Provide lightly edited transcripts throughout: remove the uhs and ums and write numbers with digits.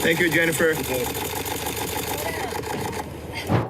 Thank you, Jennifer.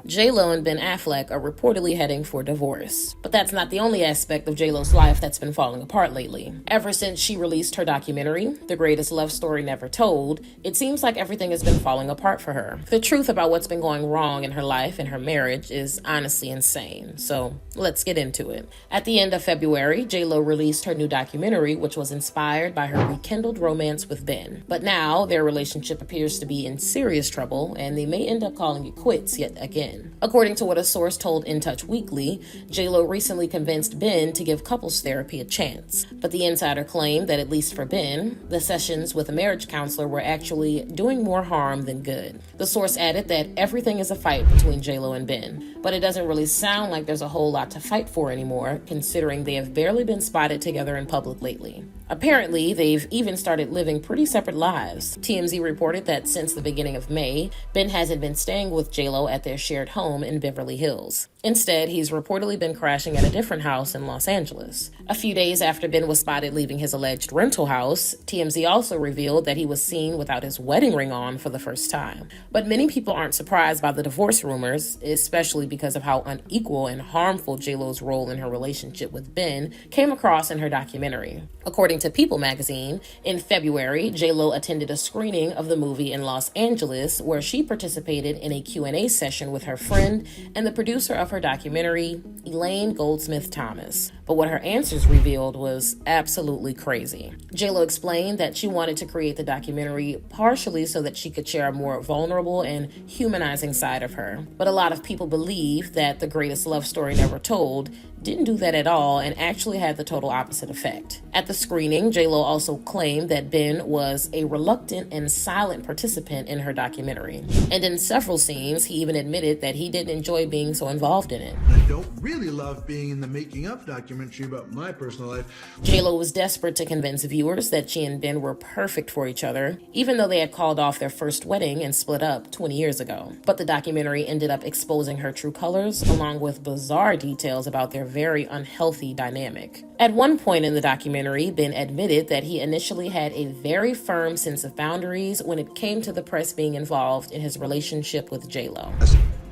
J-Lo and Ben Affleck are reportedly heading for divorce. But that's not the only aspect of J-Lo's life that's been falling apart lately. Ever since she released her documentary, The Greatest Love Story Never Told, it seems like everything has been falling apart for her. The truth about what's been going wrong in her life and her marriage is honestly insane. So let's get into it. At the end of February, J-Lo released her new documentary, which was inspired by her rekindled romance with Ben. But now their relationship appears to be in serious trouble, and they may end up calling it quits yet again. According to what a source told In Touch Weekly, J-Lo recently convinced Ben to give couples therapy a chance. But the insider claimed that, at least for Ben, the sessions with a marriage counselor were actually doing more harm than good. The source added that everything is a fight between J-Lo and Ben, but it doesn't really sound like there's a whole lot to fight for anymore, considering they have barely been spotted together in public lately. Apparently, they've even started living pretty separate lives. TMZ reported that since the beginning of May, Ben hasn't been staying with J-Lo at their shared home in Beverly Hills. Instead, he's reportedly been crashing at a different house in Los Angeles. A few days after Ben was spotted leaving his alleged rental house, TMZ also revealed that he was seen without his wedding ring on for the first time. But many people aren't surprised by the divorce rumors, especially because of how unequal and harmful J-Lo's role in her relationship with Ben came across in her documentary. According to People magazine, in February, J-Lo attended a screening of the movie in Los Angeles where she participated in a Q&A session with her friend and the producer of her documentary, Elaine Goldsmith Thomas. But what her answers revealed was absolutely crazy. J-Lo explained that she wanted to create the documentary partially so that she could share a more vulnerable and humanizing side of her. But a lot of people believe that The Greatest Love Story Never Told didn't do that at all and actually had the total opposite effect. At the screening, J-Lo also claimed that Ben was a reluctant and silent participant in her documentary. And in several scenes, he even admitted that he didn't enjoy being so involved in it. I don't really love being in the making up documentary about my personal life. J-Lo was desperate to convince viewers that she and Ben were perfect for each other, even though they had called off their first wedding and split up 20 years ago. But the documentary ended up exposing her true colors, along with bizarre details about their very unhealthy dynamic. At one point in the documentary, Ben admitted that he initially had a very firm sense of boundaries when it came to the press being involved in his relationship with J-Lo.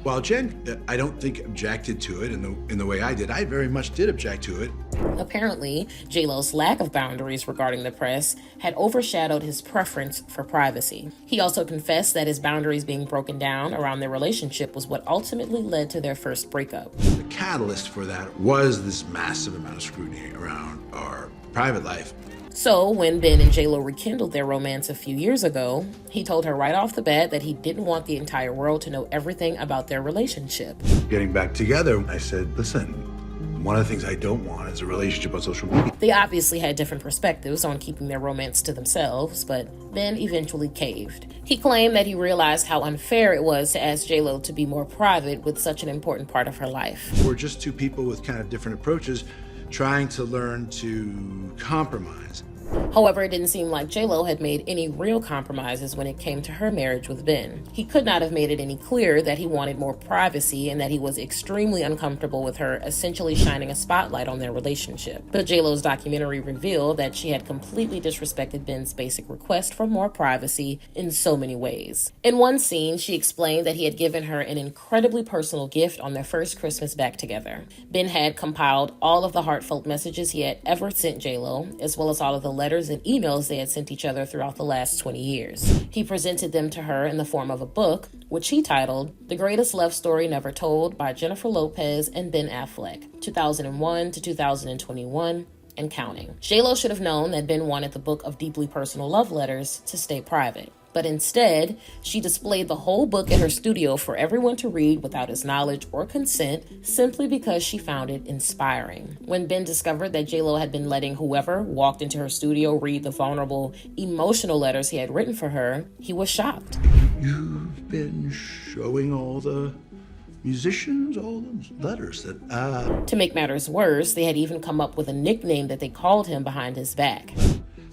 While Jen, I don't think objected to it in the way I did, I very much did object to it. Apparently, J-Lo's lack of boundaries regarding the press had overshadowed his preference for privacy. He also confessed that his boundaries being broken down around their relationship was what ultimately led to their first breakup. The catalyst for that was this massive amount of scrutiny around our private life. So, when Ben and J-Lo rekindled their romance a few years ago, he told her right off the bat that he didn't want the entire world to know everything about their relationship. Getting back together, I said, listen, one of the things I don't want is a relationship on social media. They obviously had different perspectives on keeping their romance to themselves, but Ben eventually caved. He claimed that he realized how unfair it was to ask J-Lo to be more private with such an important part of her life. We're just two people with kind of different approaches trying to learn to compromise. However, it didn't seem like J-Lo had made any real compromises when it came to her marriage with Ben. He could not have made it any clearer that he wanted more privacy and that he was extremely uncomfortable with her essentially shining a spotlight on their relationship. But J-Lo's documentary revealed that she had completely disrespected Ben's basic request for more privacy in so many ways. In one scene, she explained that he had given her an incredibly personal gift on their first Christmas back together. Ben had compiled all of the heartfelt messages he had ever sent J-Lo, as well as all of the letters and emails they had sent each other throughout the last 20 years. He presented them to her in the form of a book, which he titled The Greatest Love Story Never Told by Jennifer Lopez and Ben Affleck, 2001 to 2021, and counting. J-Lo should have known that Ben wanted the book of deeply personal love letters to stay private. But instead, she displayed the whole book in her studio for everyone to read without his knowledge or consent, simply because she found it inspiring. When Ben discovered that J-Lo had been letting whoever walked into her studio read the vulnerable, emotional letters he had written for her, he was shocked. You've been showing all the musicians all those letters that, To make matters worse, they had even come up with a nickname that they called him behind his back.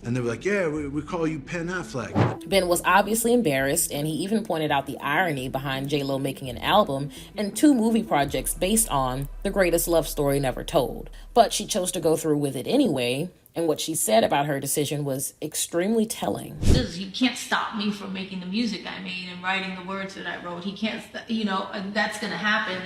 And they were like, yeah, we call you Pen Affleck. Ben was obviously embarrassed, and he even pointed out the irony behind J-Lo making an album and 2 movie projects based on The Greatest Love Story Never Told. But she chose to go through with it anyway, And what she said about her decision was extremely telling. He can't stop me from making the music I made and writing the words that I wrote. He can't, and that's gonna happen.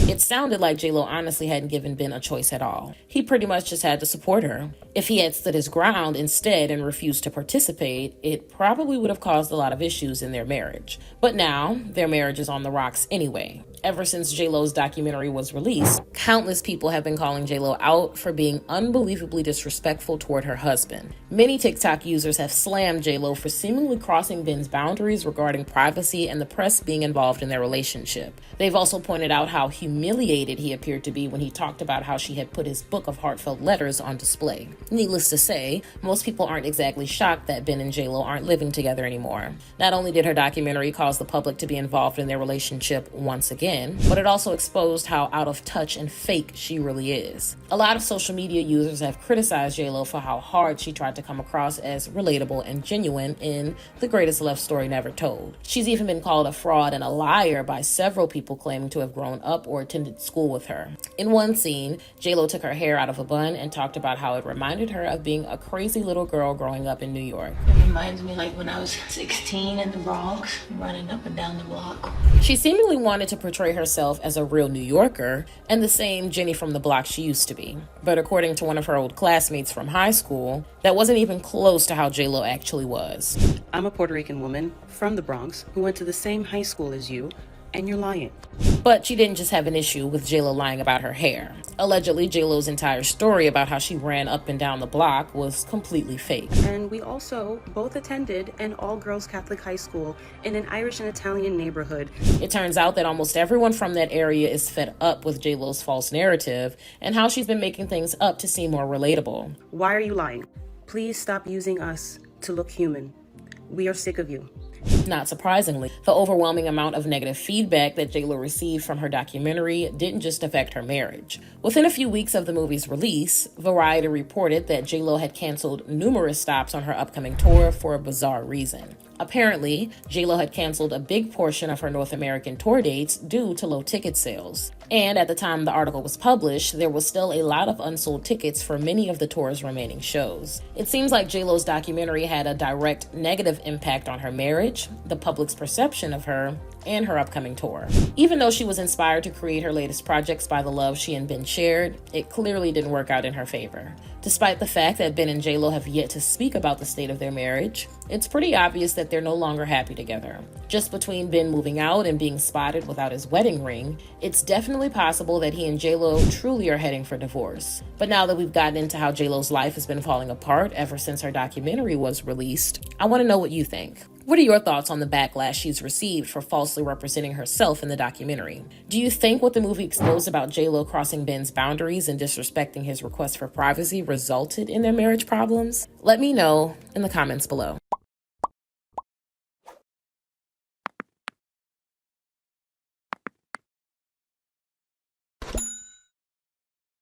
It sounded like J-Lo honestly hadn't given Ben a choice at all. He pretty much just had to support her. If he had stood his ground instead and refused to participate, it probably would have caused a lot of issues in their marriage. But now, their marriage is on the rocks anyway. Ever since J-Lo's documentary was released, countless people have been calling J-Lo out for being unbelievably disrespectful toward her husband. Many TikTok users have slammed J-Lo for seemingly crossing Ben's boundaries regarding privacy and the press being involved in their relationship. They've also pointed out how humiliated he appeared to be when he talked about how she had put his book of heartfelt letters on display. Needless to say, most people aren't exactly shocked that Ben and J-Lo aren't living together anymore. Not only did her documentary cause the public to be involved in their relationship once again, but it also exposed how out of touch and fake she really is. A lot of social media users have criticized J-Lo for how hard she tried to come across as relatable and genuine in The Greatest Love Story Never Told. She's even been called a fraud and a liar by several people claiming to have grown up or attended school with her. In one scene, J-Lo took her hair out of a bun and talked about how it reminded her of being a crazy little girl growing up in New York. It reminds me like when I was 16 in the Bronx, running up and down the block. She seemingly wanted to portray herself as a real New Yorker and the same Jenny from the block she used to be. But according to one of her old classmates from high school, that wasn't even close to how J-Lo actually was. I'm a Puerto Rican woman from the Bronx who went to the same high school as you, and you're lying. But she didn't just have an issue with J-Lo lying about her hair. Allegedly, J-Lo's entire story about how she ran up and down the block was completely fake. And we also both attended an all-girls Catholic high school in an Irish and Italian neighborhood. It turns out that almost everyone from that area is fed up with J-Lo's false narrative and how she's been making things up to seem more relatable. Why are you lying? Please stop using us to look human. We are sick of you. Not surprisingly, the overwhelming amount of negative feedback that J-Lo received from her documentary didn't just affect her marriage. Within a few weeks of the movie's release, Variety reported that J-Lo had canceled numerous stops on her upcoming tour for a bizarre reason. Apparently, J-Lo had canceled a big portion of her North American tour dates due to low ticket sales. And at the time the article was published, there was still a lot of unsold tickets for many of the tour's remaining shows. It seems like J-Lo's documentary had a direct negative impact on her marriage, the public's perception of her, and her upcoming tour. Even though she was inspired to create her latest projects by the love she and Ben shared, it clearly didn't work out in her favor. Despite the fact that Ben and J-Lo have yet to speak about the state of their marriage, it's pretty obvious that they're no longer happy together. Just between Ben moving out and being spotted without his wedding ring, it's definitely possible that he and J-Lo truly are heading for divorce. But now that we've gotten into how J-Lo's life has been falling apart ever since her documentary was released, I want to know what you think. What are your thoughts on the backlash she's received for falsely representing herself in the documentary? Do you think what the movie exposed about J-Lo crossing Ben's boundaries and disrespecting his request for privacy resulted in their marriage problems? Let me know in the comments below.